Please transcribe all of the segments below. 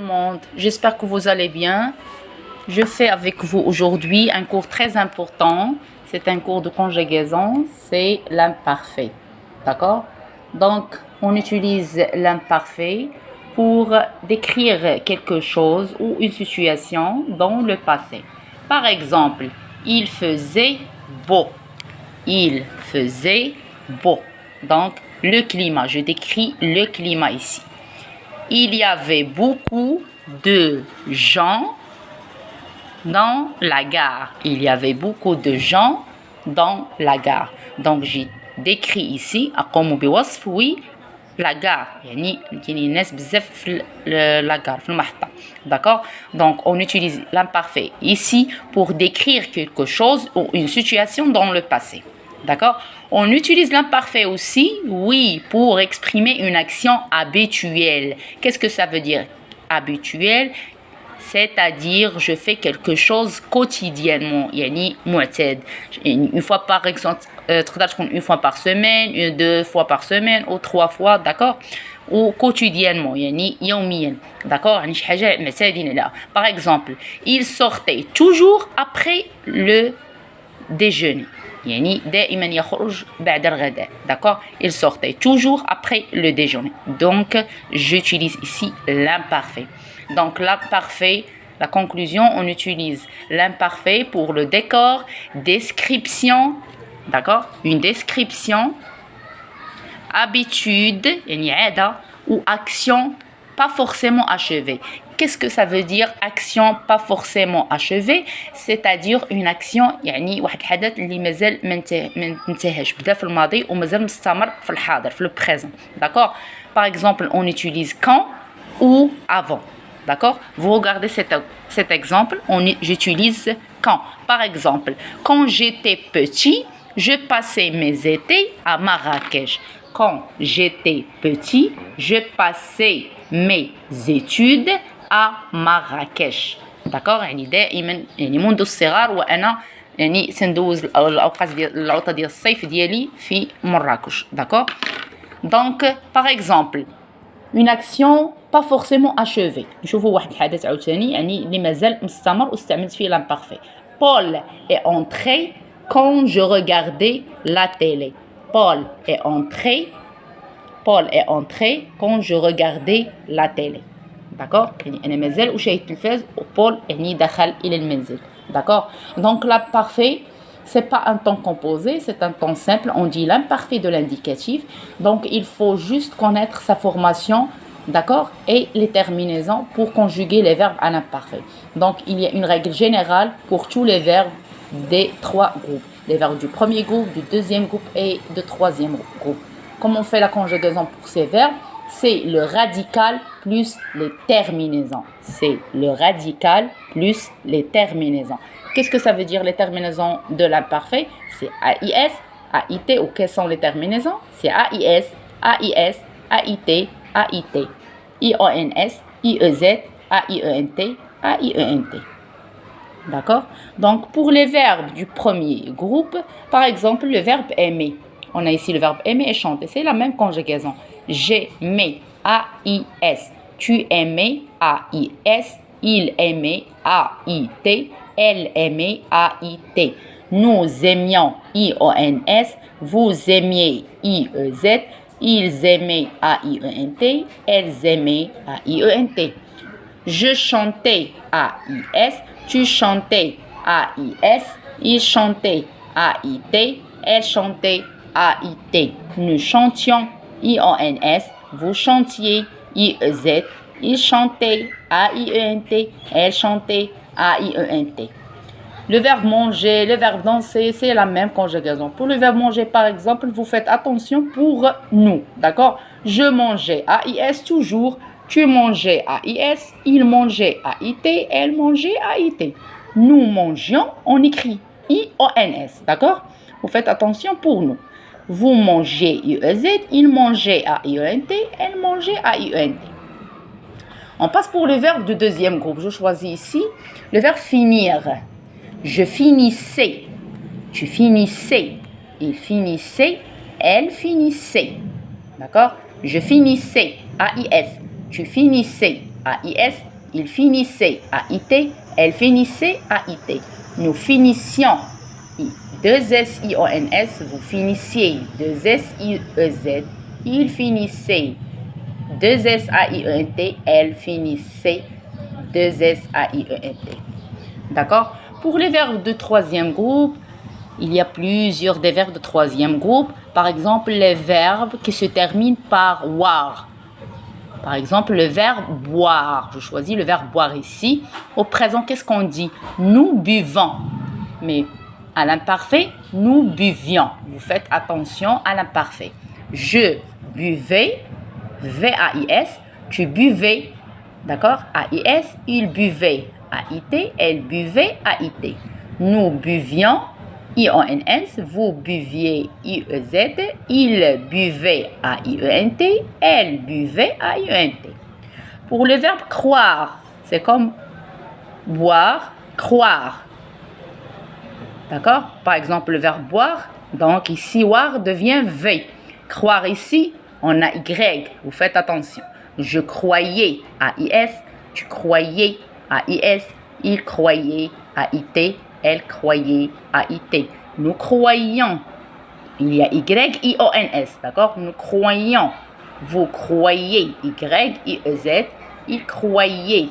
monde, j'espère que vous allez bien. Je fais avec vous aujourd'hui un cours très important. C'est un cours de conjugaison, c'est l'imparfait. D'accord? Donc, on utilise l'imparfait pour décrire quelque chose ou une situation dans le passé. Par exemple, il faisait beau. Il faisait beau. Donc, le climat, je décris le climat ici. Il y avait beaucoup de gens dans la gare. Il y avait beaucoup de gens dans la gare. Donc, j'ai décrit ici, أقوم بوصف la gare. يعني كاين الناس بزاف في la gare, في المحطة. D'accord? Donc, on utilise l'imparfait ici pour décrire quelque chose ou une situation dans le passé. D'accord? On utilise l'imparfait aussi, oui, pour exprimer une action habituelle. Qu'est-ce que ça veut dire habituel? C'est-à-dire, je fais quelque chose quotidiennement. يعني معتاد. Une fois par exemple, une fois par semaine, 2 fois par semaine ou 3 fois, d'accord? Ou quotidiennement, يعني يوميا. D'accord? يعني شي حاجة معتادين عليها. Par exemple, il sortait toujours après le déjeuner. يعني دائما يخرج بعد الغداء. D'accord? Il sortait toujours après le déjeuner. Donc, j'utilise ici l'imparfait. Donc, l'imparfait, la conclusion, on utilise l'imparfait pour le décor, description, d'accord? Une description, habitude, يعني عادة, ou action pas forcément achevée. Qu'est-ce que ça veut dire action pas forcément achevée? C'est-à-dire une action يعني واحد الحدث اللي مازال ما انتهاش بدا في الماضي ومازال مستمر في الحاضر في le présent. D'accord? Par exemple, on utilise quand ou avant. D'accord? Vous regardez cet exemple, j'utilise quand. Par exemple, quand j'étais petit, je passais mes étés à Marrakech. Quand j'étais petit, je passais mes études à Marrakech. D'accord? يعني دائما يعني منذ الصغر وانا يعني سندوز الاوقات ديال العطله ديال الصيف ديالي في مراكش. D'accord? Donc, par exemple, une action pas forcément achevée. نشوفوا واحد الحدث عاوتاني يعني اللي مازال مستمر واستعملت فيه l'imparfait. Paul est entré quand je regardais la télé. Paul est entré quand je regardais la télé. D'accord? يعني أنا مازال أشاهد التلفاز وبول يعني دخل إلى المنزل. D'accord? Donc l'imparfait, c'est pas un temps composé, c'est un temps simple. On dit l'imparfait de l'indicatif. Donc il faut juste connaître sa formation, d'accord? Et les terminaisons pour conjuguer les verbes à l'imparfait. Donc il y a une règle générale pour tous les verbes des 3 groupes. Les verbes du premier groupe, du deuxième groupe et du troisième groupe. Comment on fait la conjugaison pour ces verbes? C'est le radical plus les terminaisons. C'est le radical plus les terminaisons. Qu'est-ce que ça veut dire les terminaisons de l'imparfait? C'est AIS, AIT ou quelles sont les terminaisons? C'est AIS, AIS, AIT, AIT, IONS, IEZ, AIENT, AIENT. D'accord? Donc, pour les verbes du premier groupe, par exemple, le verbe aimer. On a ici le verbe aimer et chanter. C'est la même conjugaison. J'aimais, A-I-S. Tu aimais, A-I-S. Il aimait, A-I-T. Elle aimait, A-I-T. Nous aimions, I-O-N-S. Vous aimiez, I-E-Z. Ils aimaient, A-I-E-N-T. Elles aimaient, A-I-E-N-T. Je chantais, A-I-S. Tu chantais, A-I-S. Il chantait, A-I-T. Elle chantait, A-I-T. Nous chantions, I-O-N-S. Vous chantiez, I-E-Z. Il chantait, A-I-E-N-T. Elle chantait, A-I-E-N-T. Le verbe manger, le verbe danser, c'est la même conjugaison. Pour le verbe manger, par exemple, vous faites attention pour nous. D'accord? Je mangeais, A-I-S toujours. Tu mangeais, A-I-S. Il mangeait, A-I-T. Elle mangeait, A-I-T. Nous mangions, on écrit I-O-N-S. D'accord? Vous faites attention pour nous. Vous mangez, I-E-Z. Il mangeait, A-I-E-N-T. Elle mangeait, A-I-E-N-T. On passe pour le verbe du deuxième groupe. Je choisis ici le verbe finir. Je finissais. Tu finissais. Il finissait. Elle finissait. D'accord? Je finissais. A-I-S. Tu finissais. A-I-S. il finissait à IT, elle finissait à IT. Nous finissions, deux S-I-O-N-S, vous finissiez, deux S-I-E-Z, il finissait, deux S-A-I-E-N-T, elle finissait, deux S-A-I-E-N-T. D'accord? Pour les verbes de troisième groupe, il y a plusieurs des verbes de troisième groupe. Par exemple, les verbes qui se terminent par war. Par exemple, le verbe boire. Je choisis le verbe boire ici. Au présent, qu'est-ce qu'on dit? Nous buvons. Mais à l'imparfait, nous buvions. Vous faites attention à l'imparfait. Je buvais, V-A-I-S, tu buvais. D'accord? A-I-S, il buvait. A-I-T, elle buvait. A-I-T. Nous buvions. I-O-N-S, vous buviez, I-E-Z, il buvait, A-I-E-N-T, elle buvait, A-I-E-N-T. Pour le verbe croire, c'est comme boire, croire. D'accord? Par exemple, le verbe boire, donc ici, war devient V. Croire ici, on a Y, vous faites attention. Je croyais, A-I-S, tu croyais, A-I-S, il croyait, A-I-T, elle croyait, A-I-T. Nous croyons. Il y a Y-I-O-N-S. D'accord? Nous croyons. Vous croyez. Y-I-E-Z. Il croyait.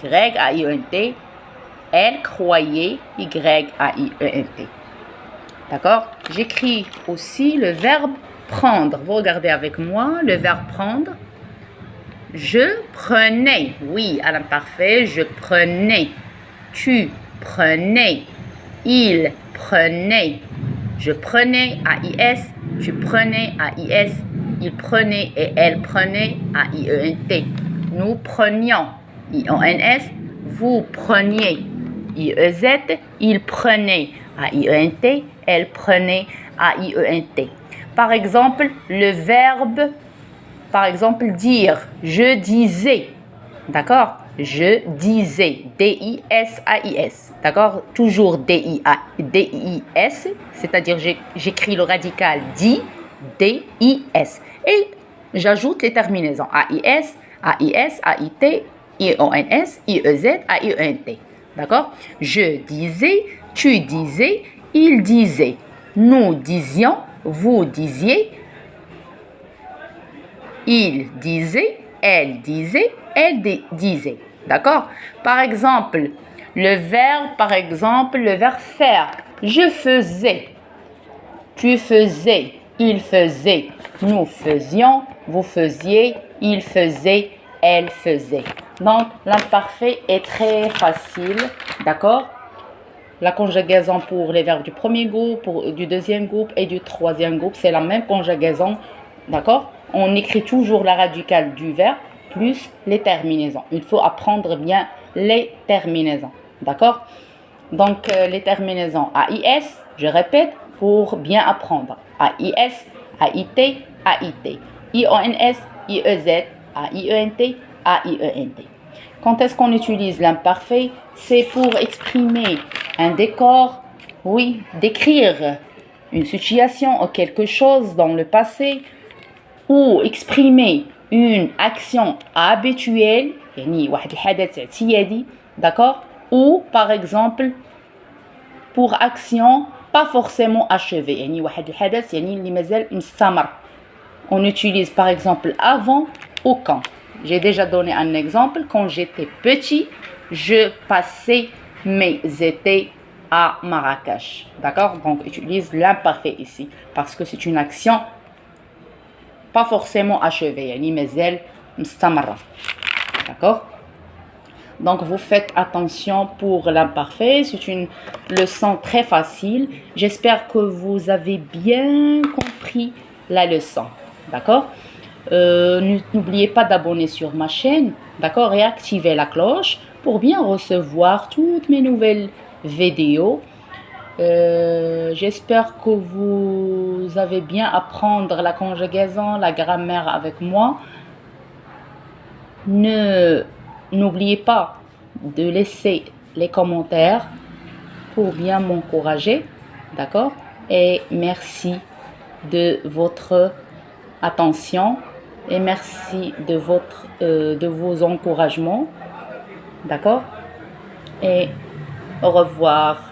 Y-A-I-E-N-T. Elle croyait. Y-A-I-E-N-T. D'accord? J'écris aussi le verbe prendre. Vous regardez avec moi le verbe prendre. Je prenais. Oui, à l'imparfait, je prenais. Tu prenais, il prenait, je prenais, A-I-S, tu prenais, A-I-S, il prenait et elle prenait, A-I-E-N-T. Nous prenions, I-O-N-S, vous preniez, I-E-Z, il prenait, A-I-E-N-T, elle prenait, A-I-E-N-T. Par exemple, le verbe, par exemple, dire, je disais, d'accord? Je disais, D-I-S-A-I-S, d'accord? Toujours D-I-S, c'est-à-dire j'écris le radical dit, D-I-S. Et j'ajoute les terminaisons A-I-S, A-I-S, A-I-T, I-O-N-S, I-E-Z, A-I-E-N-T, d'accord? Je disais, tu disais, il disait, nous disions, vous disiez, il disait, elle disait, elle disait. D'accord? Par exemple, le verbe faire. Je faisais. Tu faisais. Il faisait. Nous faisions. Vous faisiez. Il faisait. Elle faisait. Donc, l'imparfait est très facile. D'accord? La conjugaison pour les verbes du premier groupe, du deuxième groupe et du troisième groupe, c'est la même conjugaison. D'accord? On écrit toujours la radicale du verbe plus les terminaisons. Il faut apprendre bien les terminaisons. D'accord? Donc, les terminaisons AIS, je répète, pour bien apprendre. AIS, AIT, AIT. IONS, IEZ, AIENT, AIENT. Quand est-ce qu'on utilise l'imparfait? C'est pour exprimer un décor, oui, décrire une situation ou quelque chose dans le passé, ou exprimer une action habituelle, يعني واحد الحدث اعتيادي, d'accord? Ou par exemple pour action pas forcément achevée, يعني واحد الحدث يعني اللي مازال مستمر. On utilise par exemple avant ou quand. J'ai déjà donné un exemple. Quand j'étais petit, je passais mes étés à Marrakech. D'accord? Donc utilise l'imparfait ici parce que c'est une action pas forcément achevée, يعني مازال مستمرة. D'accord? Donc vous faites attention pour l'imparfait, c'est une leçon très facile. J'espère que vous avez bien compris la leçon. D'accord? N'oubliez pas d'abonner sur ma chaîne, d'accord? Et activer la cloche pour bien recevoir toutes mes nouvelles vidéos. J'espère que vous avez bien apprendre la conjugaison, la grammaire avec moi. N'oubliez pas de laisser les commentaires pour bien m'encourager, d'accord? Et merci de votre attention et merci de vos encouragements. D'accord? Et au revoir.